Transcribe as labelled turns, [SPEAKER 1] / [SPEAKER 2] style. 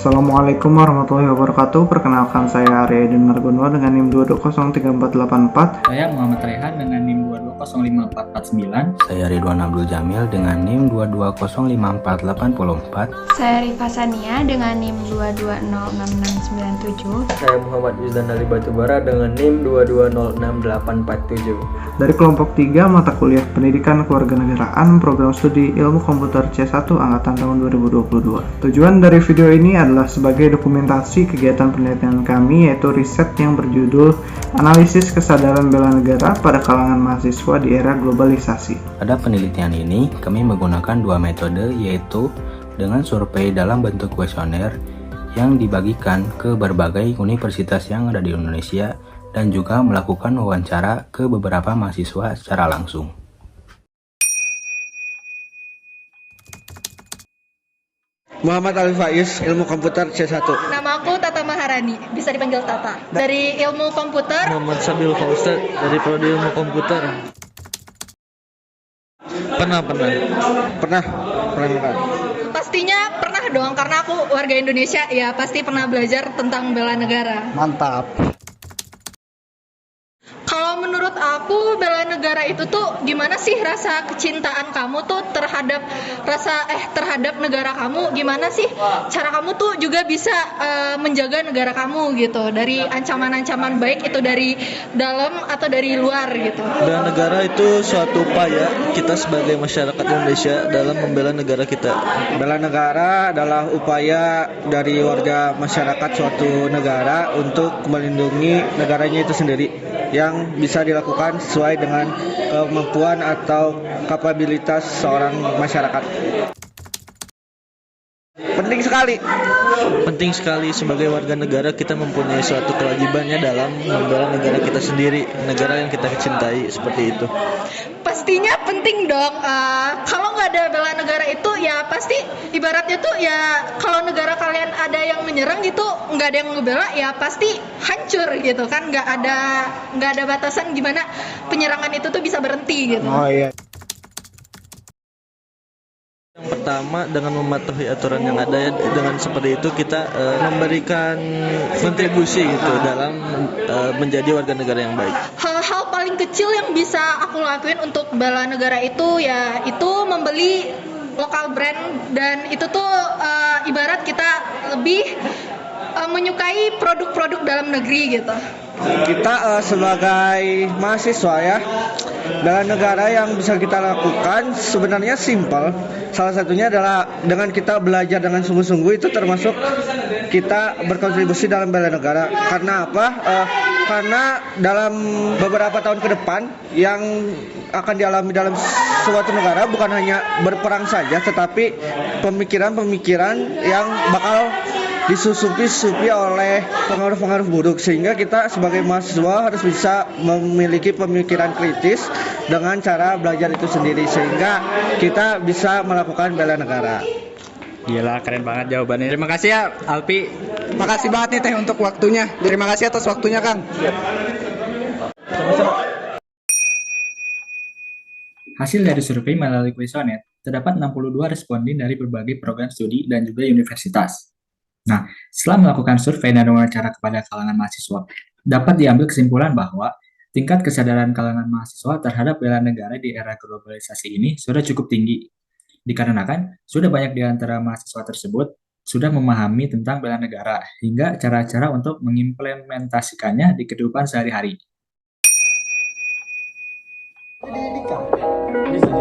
[SPEAKER 1] Assalamualaikum warahmatullahi wabarakatuh. Perkenalkan saya Arya Edin Margono dengan NIM 2203484.
[SPEAKER 2] Saya Muhammad Rehan dengan NIM 2205449.
[SPEAKER 3] Saya Ridwan Abdul Jamil dengan NIM 2205484.
[SPEAKER 4] Saya Rifa Sania dengan NIM 2206697.
[SPEAKER 5] Saya Muhammad Yuzdan Ali Batubara dengan NIM 2206847.
[SPEAKER 1] Dari kelompok 3 mata kuliah Pendidikan Kewarganegaraan Program Studi Ilmu Komputer C1 Angkatan tahun 2022. Tujuan dari video ini adalah sebagai dokumentasi kegiatan penelitian kami, yaitu riset yang berjudul Analisis Kesadaran Bela Negara pada Kalangan Mahasiswa di Era Globalisasi.
[SPEAKER 3] Pada penelitian ini, kami menggunakan dua metode, yaitu dengan survei dalam bentuk kuesioner yang dibagikan ke berbagai universitas yang ada di Indonesia dan juga melakukan wawancara ke beberapa mahasiswa secara langsung.
[SPEAKER 6] Muhammad Ali Faiz, Ilmu Komputer C1.
[SPEAKER 7] Nama aku Tata Maharani, bisa dipanggil Tata. Dari Ilmu Komputer.
[SPEAKER 5] Muhammad Sabil Faustad dari Prodi Ilmu Komputer. Pernah.
[SPEAKER 7] Pastinya pernah dong, karena aku warga Indonesia, ya pasti pernah belajar tentang bela negara.
[SPEAKER 1] Mantap.
[SPEAKER 7] Kalau menurut aku, bela negara itu tuh gimana sih rasa kecintaan kamu tuh terhadap negara kamu? Gimana sih cara kamu tuh juga bisa menjaga negara kamu gitu dari ancaman-ancaman, baik itu dari dalam atau dari luar gitu.
[SPEAKER 5] Bela negara itu suatu upaya kita sebagai masyarakat Indonesia dalam membela negara kita.
[SPEAKER 6] Bela negara adalah upaya dari warga masyarakat suatu negara untuk melindungi negaranya itu sendiri, yang bisa dilakukan sesuai dengan kemampuan atau kapabilitas seorang masyarakat.
[SPEAKER 5] Penting sekali sebagai warga negara kita mempunyai suatu kewajibannya dalam membela negara kita sendiri, negara yang kita cintai, seperti itu.
[SPEAKER 7] Pastinya penting dong. Kalau nggak ada bela negara itu ya pasti ibaratnya tuh ya kalau negara kalian ada yang menyerang gitu, nggak ada yang ngebela ya pasti hancur gitu kan. Nggak ada batasan gimana penyerangan itu tuh bisa berhenti gitu.
[SPEAKER 6] Oh iya.
[SPEAKER 5] Yang pertama, dengan mematuhi aturan yang ada, dengan seperti itu kita memberikan kontribusi gitu dalam menjadi warga negara yang baik.
[SPEAKER 7] Hal-hal paling kecil yang bisa aku lakuin untuk bela negara itu ya itu membeli lokal brand, dan itu tuh ibarat kita lebih menyukai produk-produk dalam negeri gitu.
[SPEAKER 6] Kita sebagai mahasiswa ya, bela negara yang bisa kita lakukan sebenarnya simpel. Salah satunya adalah dengan kita belajar dengan sungguh-sungguh, itu termasuk kita berkontribusi dalam bela negara. Karena apa? Karena dalam beberapa tahun ke depan yang akan dialami dalam suatu negara bukan hanya berperang saja, tetapi pemikiran-pemikiran yang bakal disusupi oleh pengaruh-pengaruh buruk, sehingga kita sebagai mahasiswa harus bisa memiliki pemikiran kritis dengan cara belajar itu sendiri, sehingga kita bisa melakukan bela negara.
[SPEAKER 8] Gila, keren banget jawabannya. Terima kasih ya Alpi. Makasih banget nih Teh untuk waktunya. Terima kasih atas waktunya Kang.
[SPEAKER 2] Hasil dari survei melalui kuesioner, terdapat 62 responden dari berbagai program studi dan juga universitas. Nah, setelah melakukan survei dan wawancara kepada kalangan mahasiswa, dapat diambil kesimpulan bahwa tingkat kesadaran kalangan mahasiswa terhadap bela negara di era globalisasi ini sudah cukup tinggi. Dikarenakan sudah banyak di antara mahasiswa tersebut sudah memahami tentang bela negara hingga cara-cara untuk mengimplementasikannya di kehidupan sehari-hari.
[SPEAKER 9] Bisa